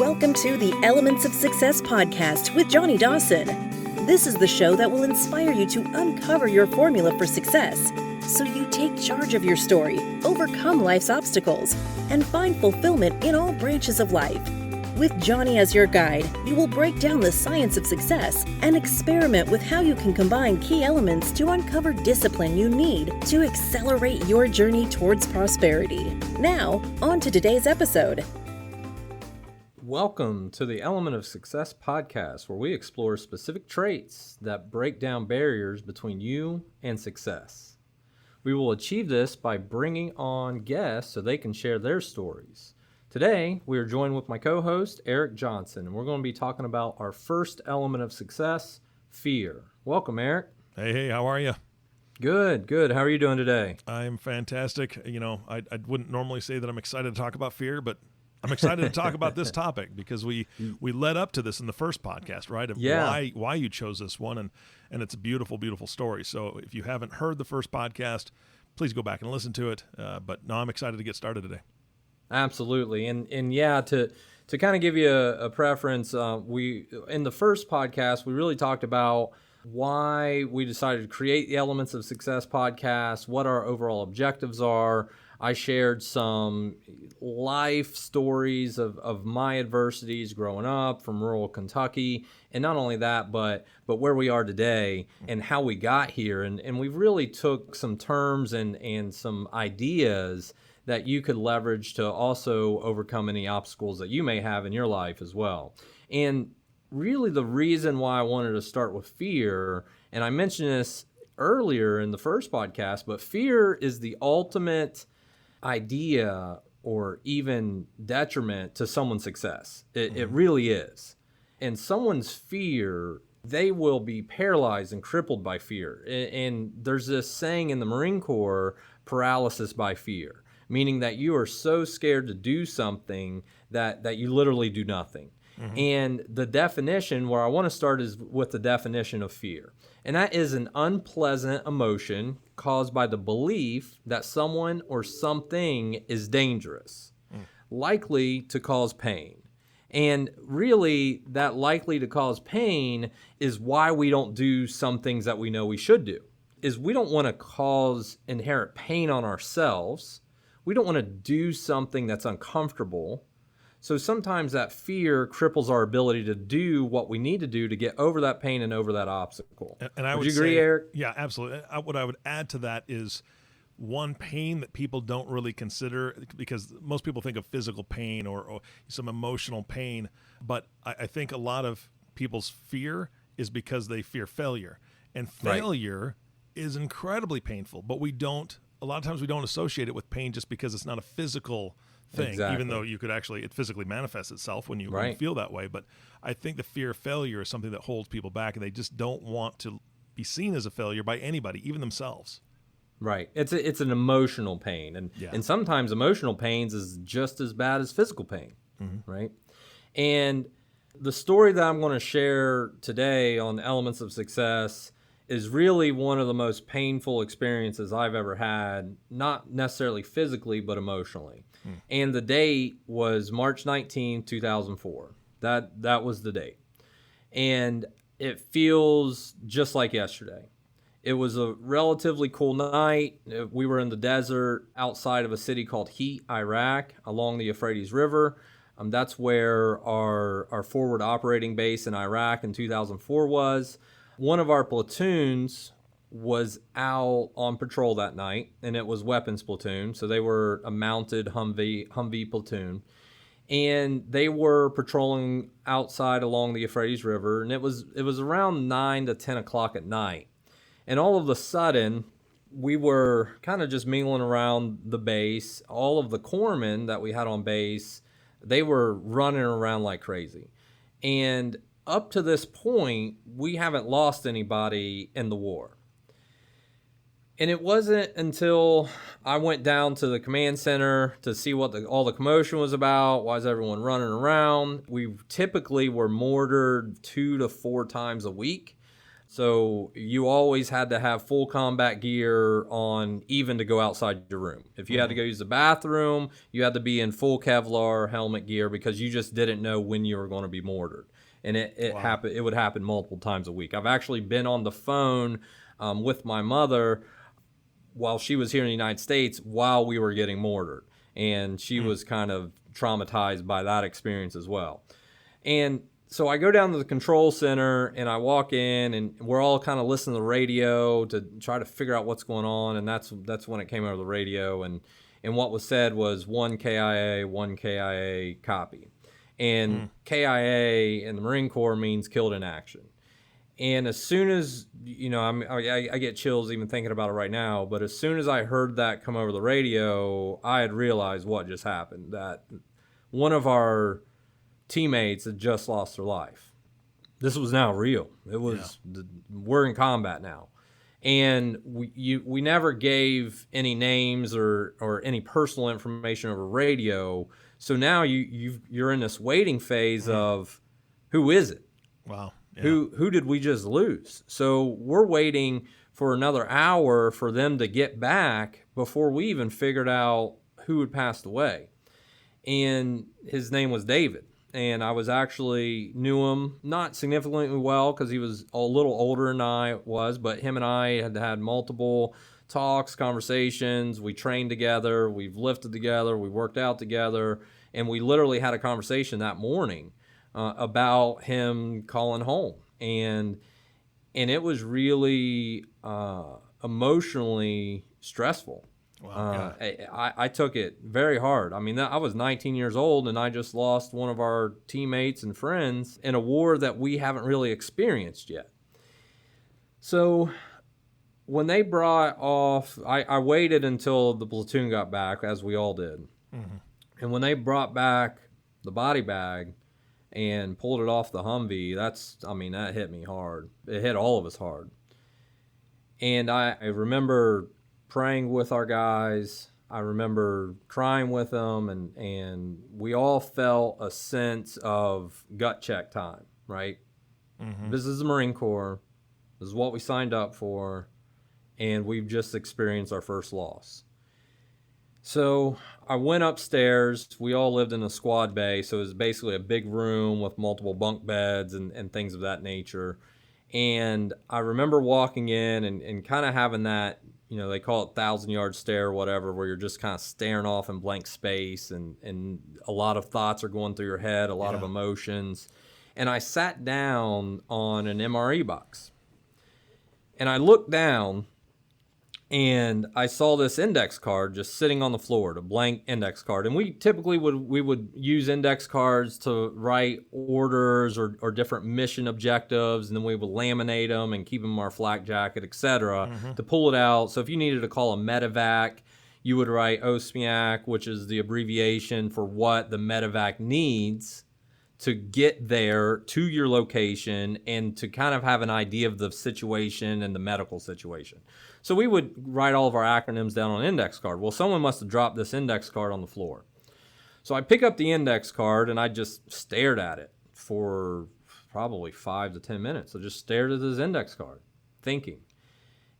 Welcome to the Elements of Success podcast with Johnny Dawson. This is the show that will inspire you to uncover your formula for success so you take charge of your story, overcome life's obstacles, and find fulfillment in all branches of life. With Johnny as your guide, you will break down the science of success and experiment with how you can combine key elements to uncover discipline you need to accelerate your journey towards prosperity. Now, on to today's episode. Welcome to the Element of Success podcast, where we explore specific traits that break down barriers between you and success. We will achieve this by bringing on guests so they can share their stories. Today, we are joined with my co-host, Eric Johnson, and we're going to be talking about our first element of success, fear. Welcome, Eric. Hey, how are you? Good. How are you doing today? I'm fantastic. You know, I wouldn't normally say that I'm excited to talk about fear, but I'm excited to talk about this topic because we led up to this in the first podcast, right? Of why you chose this one, and it's a beautiful, beautiful story. So if you haven't heard the first podcast, please go back and listen to it. But no, I'm excited to get started today. Absolutely. And yeah, to kind of give you a preference, we in the first podcast, we really talked about why we decided to create the Elements of Success podcast, what our overall objectives are. I shared some life stories of my adversities growing up from rural Kentucky. And not only that, but where we are today and how we got here. And we really took some terms and some ideas that you could leverage to also overcome any obstacles that you may have in your life as well. And really the reason why I wanted to start with fear, and I mentioned this earlier in the first podcast, but fear is the ultimate idea or even detriment to someone's success. It really is. And someone's fear, they will be paralyzed and crippled by fear. And there's this saying in the Marine Corps, paralysis by fear, meaning that you are so scared to do something that you literally do nothing. Mm-hmm. And the definition, where I want to start is with the definition of fear. And that is an unpleasant emotion caused by the belief that someone or something is dangerous, likely to cause pain. And really, that likely to cause pain is why we don't do some things that we know we should do, is we don't want to cause inherent pain on ourselves. We don't want to do something that's uncomfortable. So sometimes that fear cripples our ability to do what we need to do to get over that pain and over that obstacle. And I would you agree, say, Eric? Yeah, absolutely. What I would add to that is one pain that people don't really consider, because most people think of physical pain or some emotional pain, but I think a lot of people's fear is because they fear failure. And failure is incredibly painful, but a lot of times we don't associate it with pain just because it's not a physical thing, even though it physically manifests itself when you feel that way. But I think the fear of failure is something that holds people back, and they just don't want to be seen as a failure by anybody, even themselves. Right. It's an emotional pain. And sometimes emotional pains is just as bad as physical pain, right? And the story that I'm going to share today on Elements of Success is really one of the most painful experiences I've ever had, not necessarily physically, but emotionally. And the date was March 19, 2004. That was the date. And it feels just like yesterday. It was a relatively cool night. We were in the desert outside of a city called Heat, Iraq, along the Euphrates River. That's where our forward operating base in Iraq in 2004 was. One of our platoons was out on patrol that night, and it was weapons platoon, so they were a mounted Humvee platoon, and they were patrolling outside along the Euphrates River, and it was around 9 to 10 o'clock at night, and all of a sudden, we were kind of just mingling around the base. All of the corpsmen that we had on base, they were running around like crazy, and up to this point, we haven't lost anybody in the war. And it wasn't until I went down to the command center to see what all the commotion was about. Why is everyone running around? We typically were mortared 2 to 4 times a week. So you always had to have full combat gear on, even to go outside your room. If you had to go use the bathroom, you had to be in full Kevlar helmet gear, because you just didn't know when you were going to be mortared. And it happened. It would happen multiple times a week. I've actually been on the phone with my mother while she was here in the United States while we were getting mortared. And she was kind of traumatized by that experience as well. And so I go down to the control center and I walk in, and we're all kind of listening to the radio to try to figure out what's going on. And that's when it came over the radio. And what was said was 1 KIA, copy. And KIA in the Marine Corps means killed in action. And as soon as, I get chills even thinking about it right now, but as soon as I heard that come over the radio, I had realized what just happened, that one of our teammates had just lost their life. This was now real. It was, we're in combat now. And we never gave any names or any personal information over radio. So now you're in this waiting phase of, who is it? Wow. Yeah. Who did we just lose? So we're waiting for another hour for them to get back before we even figured out who had passed away. And his name was David. And I was actually knew him not significantly well, because he was a little older than I was, but him and I had multiple talks, conversations. We trained together, we've lifted together, we worked out together, and we literally had a conversation that morning about him calling home. And it was really emotionally stressful. Wow, I took it very hard. I mean, I was 19 years old, and I just lost one of our teammates and friends in a war that we haven't really experienced yet. So when they brought off, I waited until the platoon got back, as we all did. And when they brought back the body bag and pulled it off the Humvee, that hit me hard. It hit all of us hard. And I remember praying with our guys. I remember crying with them, and we all felt a sense of gut check time, right? This is the Marine Corps. This is what we signed up for, and we've just experienced our first loss. So I went upstairs. We all lived in a squad bay, so it was basically a big room with multiple bunk beds and things of that nature. And I remember walking in and kind of having that, they call it 1,000-yard stare or whatever, where you're just kind of staring off in blank space, and a lot of thoughts are going through your head, a lot of emotions. And I sat down on an MRE box. And I looked down, and I saw this index card just sitting on the floor, a blank index card. And we typically would use index cards to write orders or different mission objectives, and then we would laminate them and keep them in our flak jacket, etc., to pull it out. So if you needed to call a medevac, you would write OSMIAC, which is the abbreviation for what the medevac needs to get there to your location and to kind of have an idea of the situation and the medical situation. So we would write all of our acronyms down on an index card. Well, someone must have dropped this index card on the floor. So I pick up the index card and I just stared at it for probably 5 to 10 minutes. I just stared at this index card, thinking.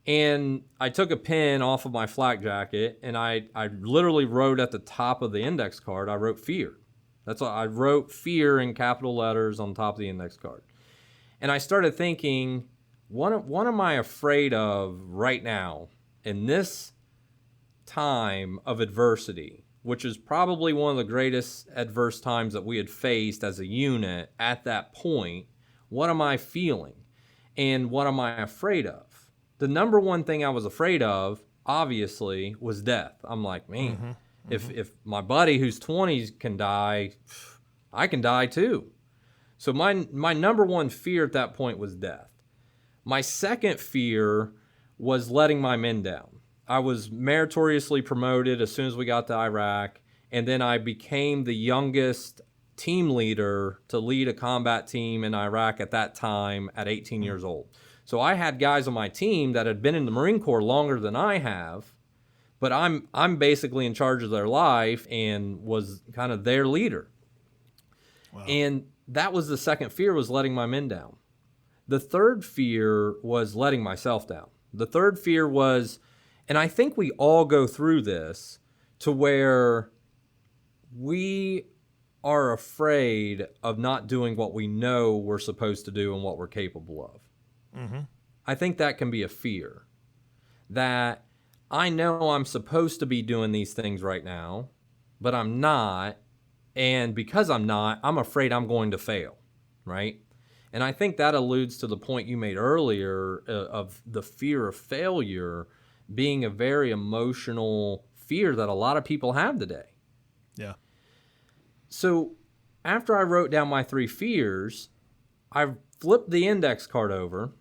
And I took a pen off of my flak jacket and I literally wrote at the top of the index card, I wrote fear. That's all. I wrote fear in capital letters on top of the index card. And I started thinking, what am I afraid of right now in this time of adversity, which is probably one of the greatest adverse times that we had faced as a unit at that point? What am I feeling? And what am I afraid of? The number one thing I was afraid of, obviously, was death. I'm like, man, if my buddy who's 20 can die, I can die too. So my number one fear at that point was death. My second fear was letting my men down. I was meritoriously promoted as soon as we got to Iraq, and then I became the youngest team leader to lead a combat team in Iraq at that time at 18 years old. So I had guys on my team that had been in the Marine Corps longer than I have, but I'm basically in charge of their life and was kind of their leader. Wow. And that was the second fear, was letting my men down. The third fear was letting myself down. The third fear was, and I think we all go through this, to where we are afraid of not doing what we know we're supposed to do and what we're capable of. Mm-hmm. I think that can be a fear. That I know I'm supposed to be doing these things right now, but I'm not. And because I'm not, I'm afraid I'm going to fail, right? And I think that alludes to the point you made earlier of the fear of failure being a very emotional fear that a lot of people have today. Yeah. So after I wrote down my 3 fears, I flipped the index card over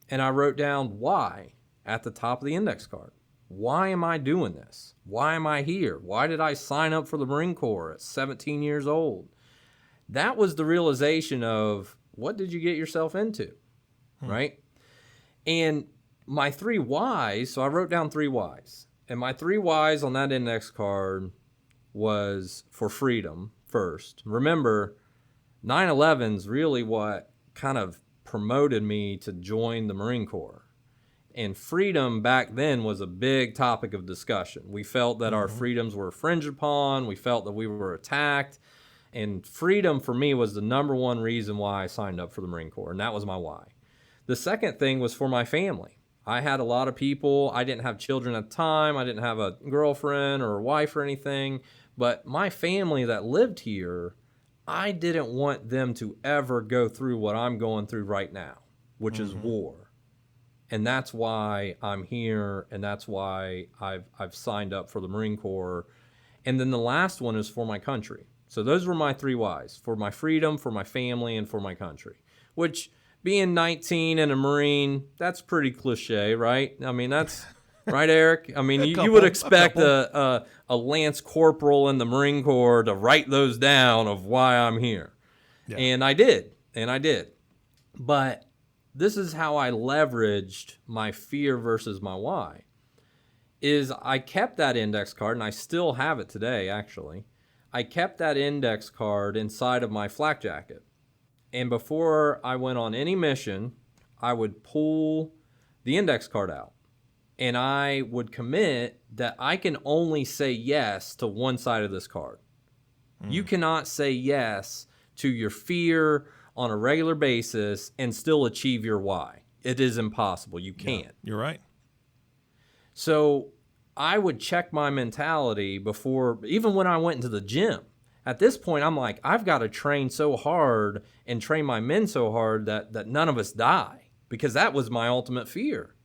and I wrote down why at the top of the index card. Why am I doing this? Why am I here? Why did I sign up for the Marine Corps at 17 years old? That was the realization of, what did you get yourself into, right? And my 3 whys, so I wrote down 3 whys. And my 3 whys on that index card was for freedom first. Remember, 9/11's really what kind of promoted me to join the Marine Corps. And freedom back then was a big topic of discussion. We felt that our freedoms were infringed upon. We felt that we were attacked. And freedom for me was the number one reason why I signed up for the Marine Corps. And that was my why. The second thing was for my family. I had a lot of people. I didn't have children at the time. I didn't have a girlfriend or a wife or anything. But my family that lived here, I didn't want them to ever go through what I'm going through right now, which is war. And that's why I'm here, and that's why I've signed up for the Marine Corps. And then the last one is for my country. So those were my 3 whys: for my freedom, for my family, and for my country. Which, being 19 and a Marine, that's pretty cliche, right? I mean, that's right, Eric? I mean, you would expect a Lance Corporal in the Marine Corps to write those down of why I'm here. Yeah. And I did. But this is how I leveraged my fear versus my why. Is I kept that index card, and I still have it today, actually. I kept that index card inside of my flak jacket. And before I went on any mission, I would pull the index card out. And I would commit that I can only say yes to one side of this card. You cannot say yes to your fear on a regular basis and still achieve your why. It is impossible. You can't. Yeah, you're right. So I would check my mentality before, even when I went into the gym. At this point, I'm like, I've got to train so hard and train my men so hard that none of us die, because that was my ultimate fear.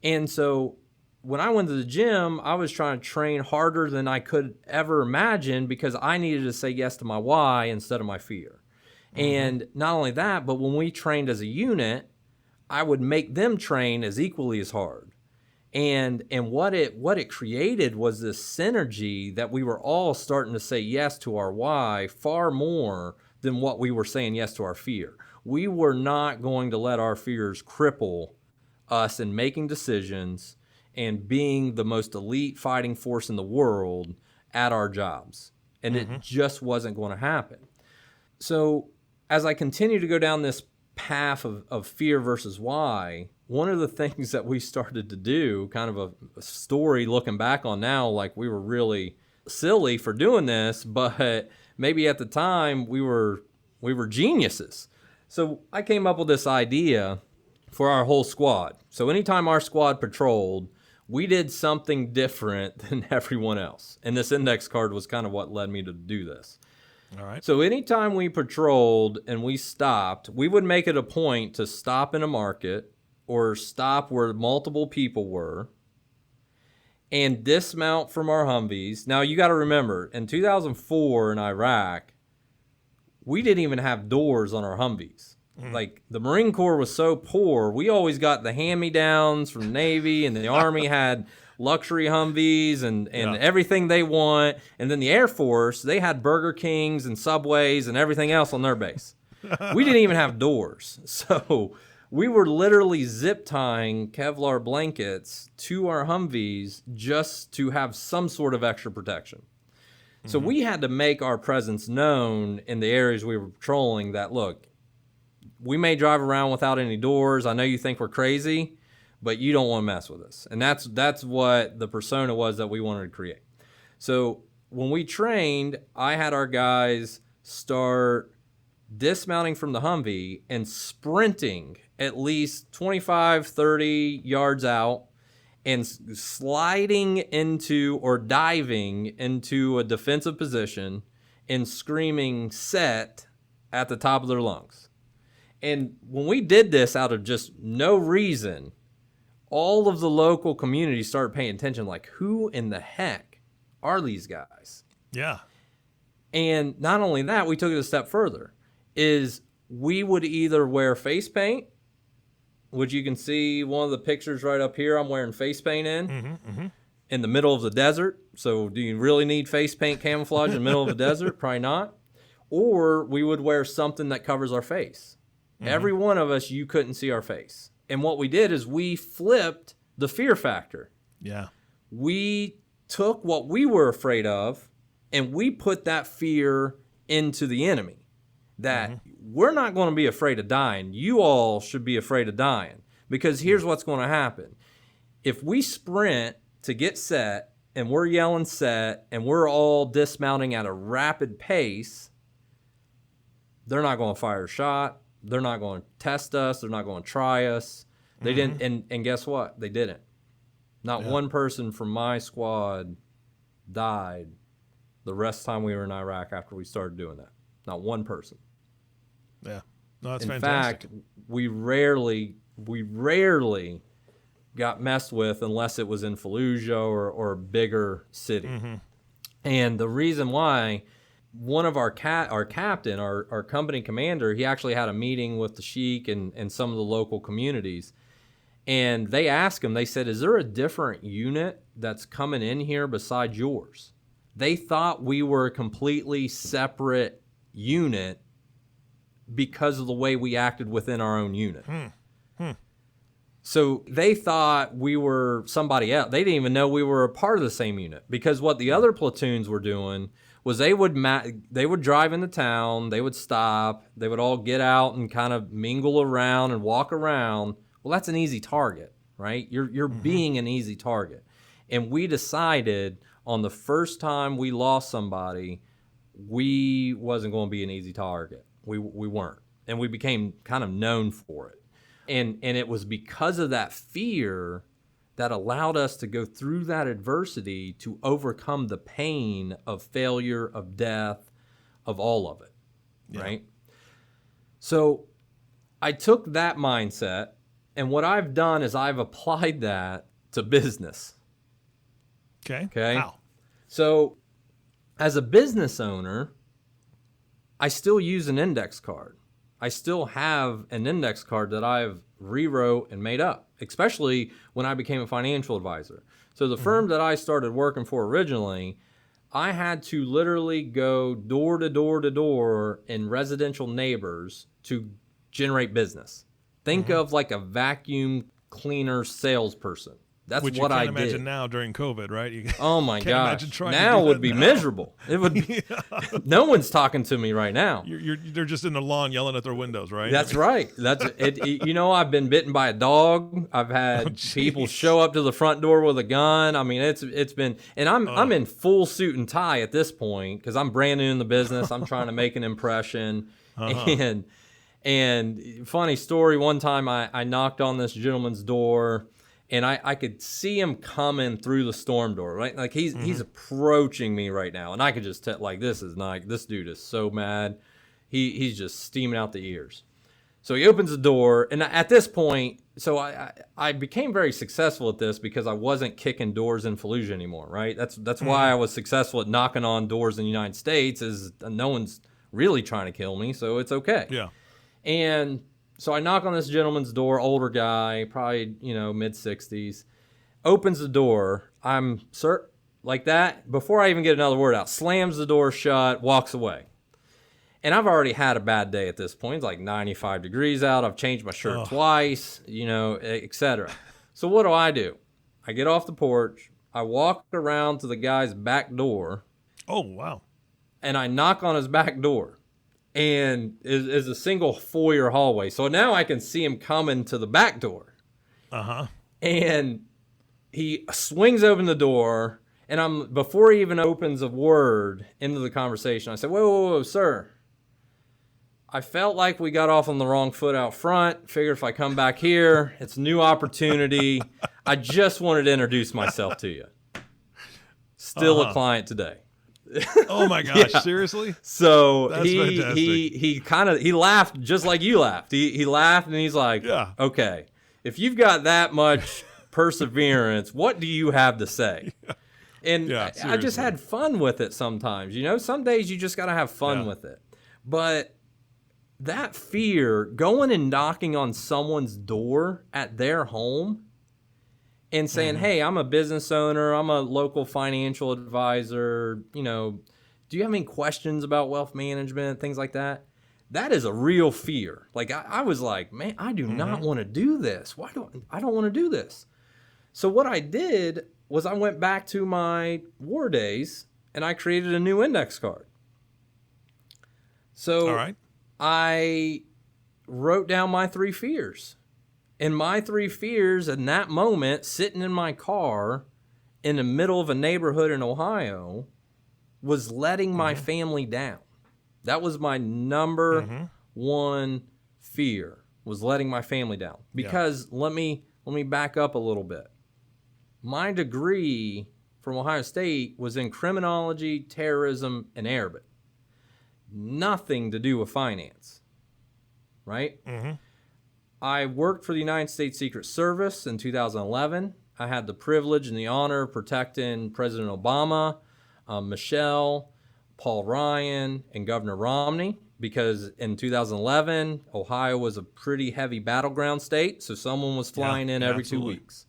And so when I went to the gym, I was trying to train harder than I could ever imagine, because I needed to say yes to my why instead of my fear. And not only that, but when we trained as a unit, I would make them train as equally as hard. And what it created was this synergy that we were all starting to say yes to our why far more than what we were saying yes to our fear. We were not going to let our fears cripple us in making decisions and being the most elite fighting force in the world at our jobs. And it just wasn't going to happen. So as I continue to go down this path of fear versus why, one of the things that we started to do, kind of a story looking back on now, like we were really silly for doing this, but maybe at the time we were geniuses. So I came up with this idea for our whole squad. So anytime our squad patrolled, we did something different than everyone else. And this index card was kind of what led me to do this. All right. So anytime we patrolled and we stopped, we would make it a point to stop in a market or stop where multiple people were and dismount from our Humvees. Now, you got to remember, in 2004 in Iraq, we didn't even have doors on our Humvees. Like, the Marine Corps was so poor, we always got the hand-me-downs from the Navy, and the Army had luxury Humvees and everything they want. And then the Air Force, they had Burger Kings and Subways and everything else on their base. We didn't even have doors. So we were literally zip tying Kevlar blankets to our Humvees just to have some sort of extra protection. So we had to make our presence known in the areas we were patrolling that, look, we may drive around without any doors. I know you think we're crazy, but you don't want to mess with us. And that's what the persona was that we wanted to create. So when we trained, I had our guys start dismounting from the Humvee and sprinting at least 25, 30 yards out and sliding into or diving into a defensive position and screaming set at the top of their lungs. And when we did this out of just no reason, all of the local community started paying attention, like, who in the heck are these guys? Yeah. And not only that, we took it a step further, is we would either wear face paint, which you can see one of the pictures right up here, I'm wearing face paint in the middle of the desert. So do you really need face paint camouflage in the middle of the desert? Probably not. Or we would wear something that covers our face. Every one of us, you couldn't see our face. And what we did is we flipped the fear factor. Yeah. We took what we were afraid of and we put that fear into the enemy. That we're not going to be afraid of dying. You all should be afraid of dying. Because here's what's going to happen. If we sprint to get set and we're yelling set and we're all dismounting at a rapid pace, they're not going to fire a shot. They're not going to test us. They're not going to try us. They didn't. And guess what? They didn't. Not one person from my squad died the rest of the time we were in Iraq after we started doing that. Not one person. Yeah. No, that's in fantastic. fact, we rarely got messed with unless it was in Fallujah or a bigger city. And the reason why, one of our captain, our company commander, he actually had a meeting with the sheik and some of the local communities. And they asked him, they said, is there a different unit that's coming in here besides yours? They thought we were a completely separate unit because of the way we acted within our own unit. So they thought we were somebody else. They didn't even know we were a part of the same unit, because what the other platoons were doing was they would drive into town, they would stop, they would all get out and kind of mingle around and walk around. Well, that's an easy target, right? You're being an easy target. And we decided on the first time we lost somebody, we wasn't going to be an easy target. We weren't. And we became kind of known for it. And it was because of that fear that allowed us to go through that adversity to overcome the pain of failure, of death, of all of it, right? So I took that mindset, and what I've done is I've applied that to business. Okay? How? So as a business owner, I still use an index card. I still have an index card that I've rewrote and made up, especially when I became a financial advisor. So the firm that I started working for originally, I had to literally go door to door to door in residential neighbors to generate business. Think of like a vacuum cleaner salesperson. That's Which what I did. you can't imagine now during COVID, right? Oh my can't gosh! imagine trying Now to do would that be now. miserable. It would. Be, no one's talking to me right now. They're just in the lawn yelling at their windows, right? That's right. That's it. You know, I've been bitten by a dog. I've had people show up to the front door with a gun. I mean, it's been, and I'm in full suit and tie at this point because I'm brand new in the business. I'm trying to make an impression, and funny story. One time I knocked on this gentleman's door. And I could see him coming through the storm door, right? Like he's approaching me right now, and I could just tell, like, this dude is so mad, he's just steaming out the ears. So he opens the door, and at this point, so I became very successful at this because I wasn't kicking doors in Fallujah anymore, right? That's why I was successful at knocking on doors in the United States, is no one's really trying to kill me, so it's okay. Yeah. And so I knock on this gentleman's door, older guy, probably, mid-60s, opens the door. I'm like that, before I even get another word out, slams the door shut, walks away. And I've already had a bad day at this point. It's like 95 degrees out. I've changed my shirt twice, et cetera. So what do? I get off the porch. I walk around to the guy's back door. Oh, wow. And I knock on his back door. and is a single foyer hallway. So now I can see him coming to the back door. And he swings open the door, and before he even opens a word into the conversation, I said, whoa, sir. I felt like we got off on the wrong foot out front. Figured if I come back here, it's a new opportunity. I just wanted to introduce myself to you. Still a client today. Oh my gosh, seriously? So That's fantastic. he laughed just like you laughed. He laughed and he's like, okay, if you've got that much perseverance, what do you have to say? And I just had fun with it sometimes. Some days you just got to have fun with it. But that fear, going and knocking on someone's door at their home and saying, hey, I'm a business owner, I'm a local financial advisor, do you have any questions about wealth management, things like that? That is a real fear. Like I was like, man, I do not want to do this. I don't want to do this. So what I did was I went back to my war days and I created a new index card. So all right. I wrote down my 3 fears. And my 3 fears in that moment, sitting in my car in the middle of a neighborhood in Ohio, was letting my family down. That was my number one fear, was letting my family down. Because let me back up a little bit. My degree from Ohio State was in criminology, terrorism, and Arabic. Nothing to do with finance, right? I worked for the United States Secret Service in 2011. I had the privilege and the honor of protecting President Obama, Michelle, Paul Ryan, and Governor Romney, because in 2011, Ohio was a pretty heavy battleground state, so someone was flying in every 2 weeks.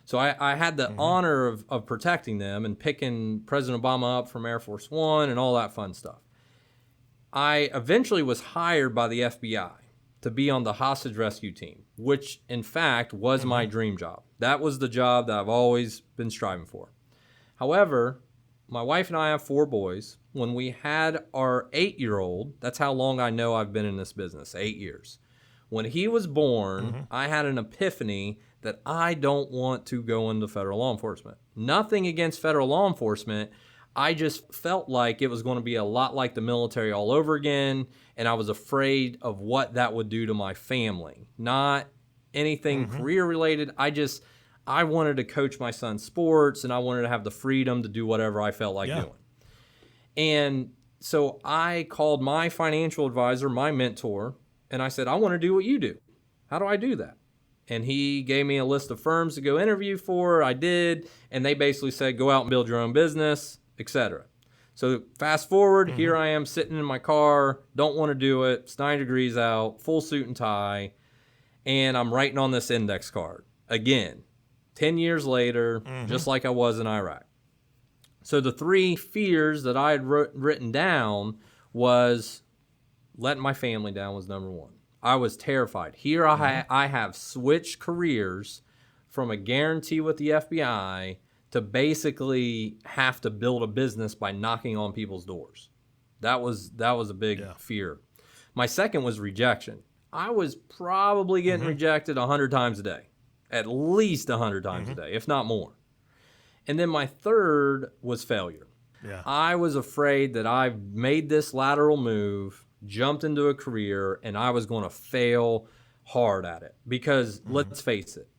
So I had the honor of protecting them and picking President Obama up from Air Force One and all that fun stuff. I eventually was hired by the FBI to be on the hostage rescue team, which in fact was my dream job. That was the job that I've always been striving for. However, my wife and I have 4 boys. When we had our 8-year-old, that's how long I know I've been in this business, 8 years. When he was born, I had an epiphany that I don't want to go into federal law enforcement. Nothing against federal law enforcement. I just felt like it was going to be a lot like the military all over again, and I was afraid of what that would do to my family. Not anything career-related. I wanted to coach my son's sports, and I wanted to have the freedom to do whatever I felt like doing. And so I called my financial advisor, my mentor, and I said, I want to do what you do. How do I do that? And he gave me a list of firms to go interview for. I did, and they basically said, go out and build your own business, etc. So fast forward, here I am sitting in my car, don't want to do it, it's 9 degrees out, full suit and tie, and I'm writing on this index card. Again, 10 years later, just like I was in Iraq. So the 3 fears that I had written down was letting my family down was number 1. I was terrified. Here I have switched careers from a guarantee with the FBI to basically have to build a business by knocking on people's doors. That was a big fear. My second was rejection. I was probably getting rejected 100 times a day, at least 100 times a day, if not more. And then my third was failure. I was afraid that I made this lateral move, jumped into a career, and I was going to fail hard at it. Because let's face it,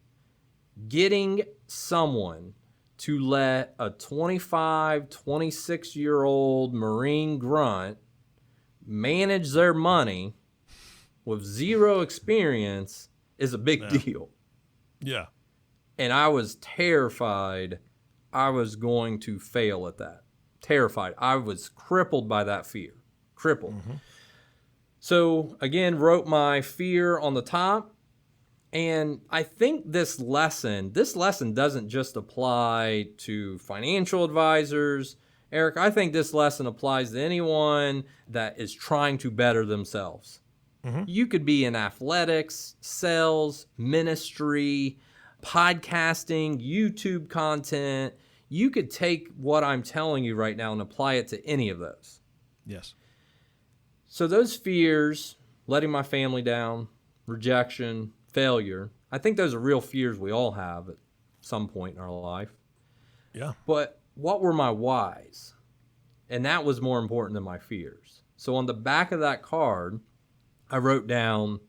getting someone to let a 25, 26-year-old Marine grunt manage their money with 0 experience is a big deal. Yeah. And I was terrified I was going to fail at that. Terrified. I was crippled by that fear. Crippled. So, again, wrote my fear on the top. And I think this lesson doesn't just apply to financial advisors. Eric, I think this lesson applies to anyone that is trying to better themselves. You could be in athletics, sales, ministry, podcasting, YouTube content. You could take what I'm telling you right now and apply it to any of those. Yes. So those fears, letting my family down, rejection, failure, I think those are real fears we all have at some point in our life. Yeah. But what were my whys? And that was more important than my fears. So on the back of that card, I wrote down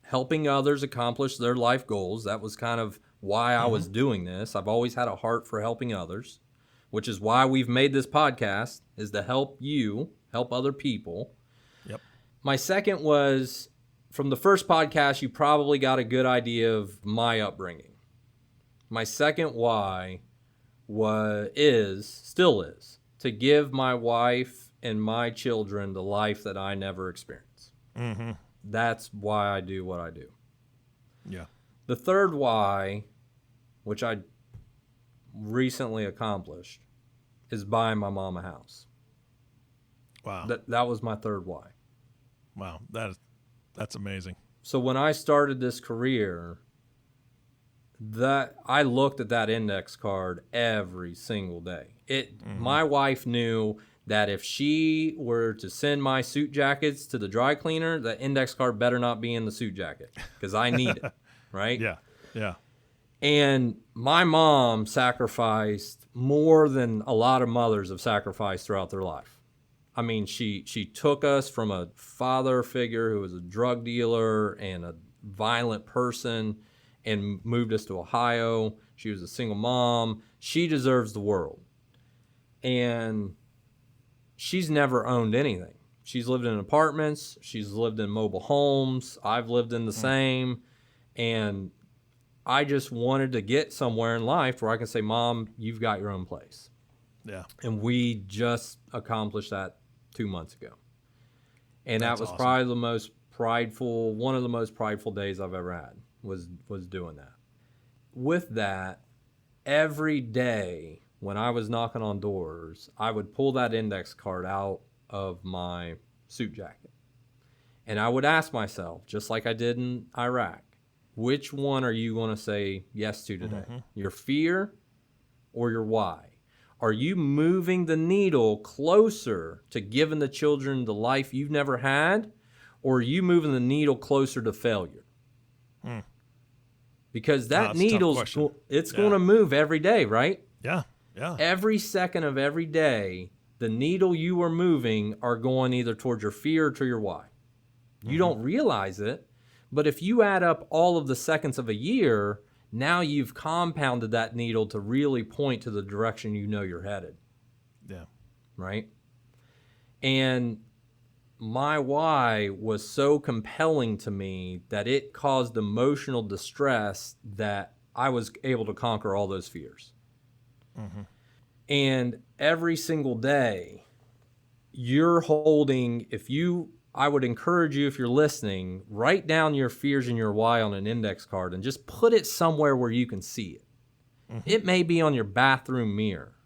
helping others accomplish their life goals. That was kind of why I was doing this. I've always had a heart for helping others, which is why we've made this podcast, is to help you, help other people. Yep. My second was, from the first podcast, you probably got a good idea of my upbringing. My second why still is, to give my wife and my children the life that I never experienced. Mm-hmm. That's why I do what I do. Yeah. The third why, which I recently accomplished, is buying my mom a house. Wow. That was my third why. Wow. That's amazing. So when I started this career, that I looked at that index card every single day. My wife knew that if she were to send my suit jackets to the dry cleaner, the index card better not be in the suit jacket because I need it, right? Yeah. Yeah. And my mom sacrificed more than a lot of mothers have sacrificed throughout their life. I mean, she took us from a father figure who was a drug dealer and a violent person and moved us to Ohio. She was a single mom. She deserves the world. And she's never owned anything. She's lived in apartments. She's lived in mobile homes. I've lived in the same. And I just wanted to get somewhere in life where I can say, Mom, you've got your own place. Yeah. And we just accomplished that 2 months ago. And That's that was awesome. probably one of the most prideful days I've ever had was doing that. With that, every day when I was knocking on doors, I would pull that index card out of my suit jacket. And I would ask myself, just like I did in Iraq, which one are you going to say yes to today? Your fear or your why? Are you moving the needle closer to giving the children the life you've never had? Or are you moving the needle closer to failure? Because that needle's going to move every day, right? Yeah. Yeah. Every second of every day, the needle you are moving are going either towards your fear or to your why. You don't realize it, but if you add up all of the seconds of a year, now you've compounded that needle to really point to the direction you know you're headed. Yeah. Right? And my why was so compelling to me that it caused emotional distress that I was able to conquer all those fears. And every single day, you're holding, I would encourage you, if you're listening, write down your fears and your why on an index card and just put it somewhere where you can see it. It may be on your bathroom mirror.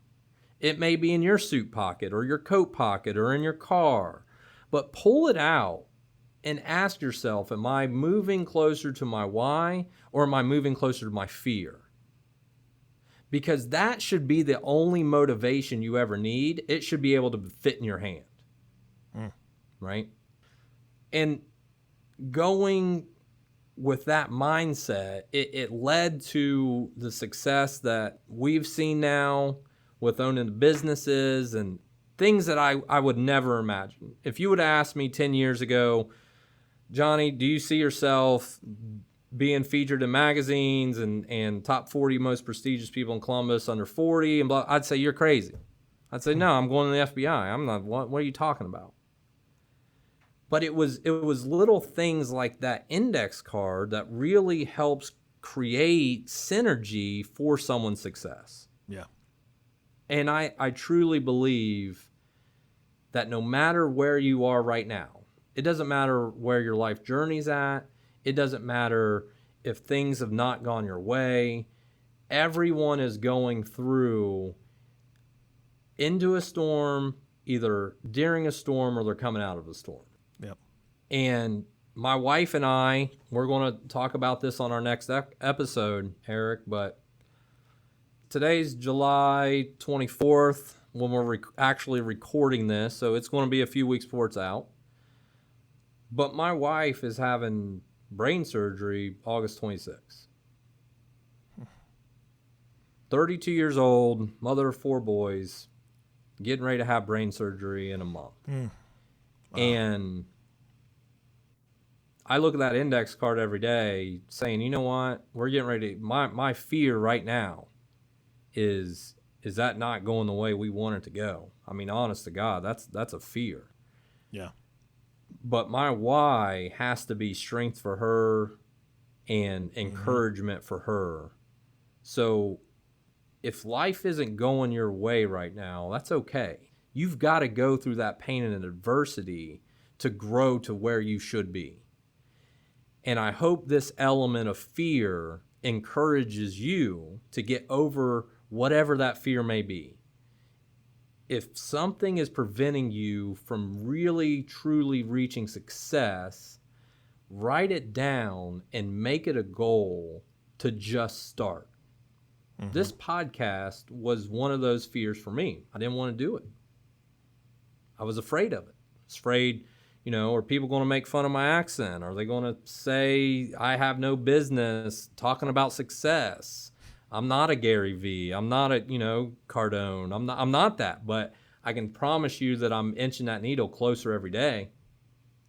It may be in your suit pocket or your coat pocket or in your car. But pull it out and ask yourself, am I moving closer to my why or am I moving closer to my fear? Because that should be the only motivation you ever need. It should be able to fit in your hand. Right? And going with that mindset, it led to the success that we've seen now with owning businesses and things that I would never imagine. If you would ask me 10 years ago, Johnny, do you see yourself being featured in magazines and top 40 most prestigious people in Columbus under 40? And blah, I'd say, you're crazy. I'd say, no, I'm going to the FBI. I'm not. What are you talking about? But it was little things like that index card that really helps create synergy for someone's success. Yeah. And I truly believe that no matter where you are right now, it doesn't matter where your life journey's at. It doesn't matter if things have not gone your way. Everyone is going through into a storm, either during a storm or they're coming out of a storm. Yep. And my wife and I, we're going to talk about this on our next episode, Eric, but today's July 24th when we're actually recording this, so it's going to be a few weeks before it's out. But my wife is having brain surgery August 26th. 32 years old, mother of 4 boys, getting ready to have brain surgery in a month. Wow. And I look at that index card every day saying, you know what, we're getting ready to, my fear right now is that not going the way we want it to go? I mean, honest to God, that's a fear. Yeah. But my why has to be strength for her and encouragement for her. So if life isn't going your way right now, that's okay. You've got to go through that pain and adversity to grow to where you should be. And I hope this element of fear encourages you to get over whatever that fear may be. If something is preventing you from really, truly reaching success, write it down and make it a goal to just start. This podcast was one of those fears for me. I didn't want to do it. I was afraid of it. I was afraid, are people going to make fun of my accent? Are they going to say I have no business talking about success? I'm not a Gary Vee. I'm not a, Cardone. I'm not that. But I can promise you that I'm inching that needle closer every day.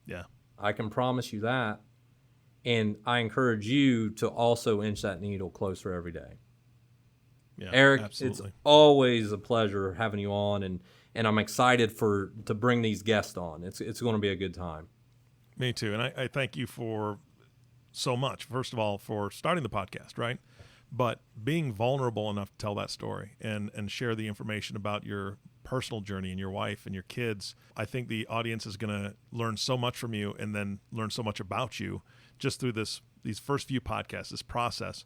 Yeah. I can promise you that. And I encourage you to also inch that needle closer every day. Yeah, Eric, absolutely. It's always a pleasure having you on, and I'm excited to bring these guests on. It's going to be a good time. Me too. And I thank you for so much. First of all, for starting the podcast, right? But being vulnerable enough to tell that story and share the information about your personal journey and your wife and your kids. I think the audience is going to learn so much from you and then learn so much about you just through these first few podcasts, this process.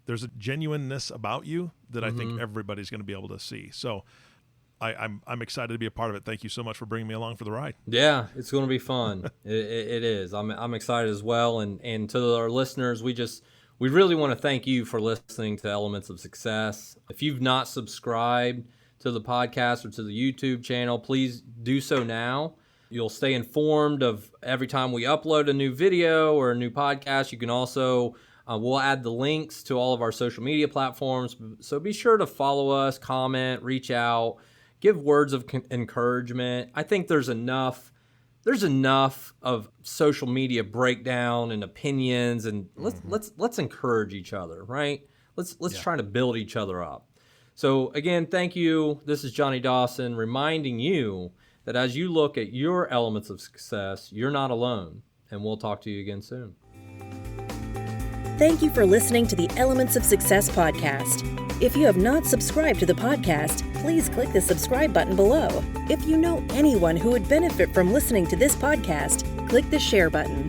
There's a genuineness about you that I think everybody's going to be able to see. So I'm excited to be a part of it. Thank you so much for bringing me along for the ride. Yeah, it's going to be fun. It is. I'm excited as well. And to our listeners, we really want to thank you for listening to Elements of Success. If you've not subscribed to the podcast or to the YouTube channel, please do so now. You'll stay informed of every time we upload a new video or a new podcast. You can also we'll add the links to all of our social media platforms. So be sure to follow us, comment, reach out, give words of encouragement. I think there's enough of social media breakdown and opinions, and let's encourage each other, right? Let's try to build each other up. So again, thank you. This is Johnny Dawson reminding you that as you look at your elements of success, you're not alone, and we'll talk to you again soon. Thank you for listening to the Elements of Success podcast. If you have not subscribed to the podcast, please click the subscribe button below. If you know anyone who would benefit from listening to this podcast, click the share button.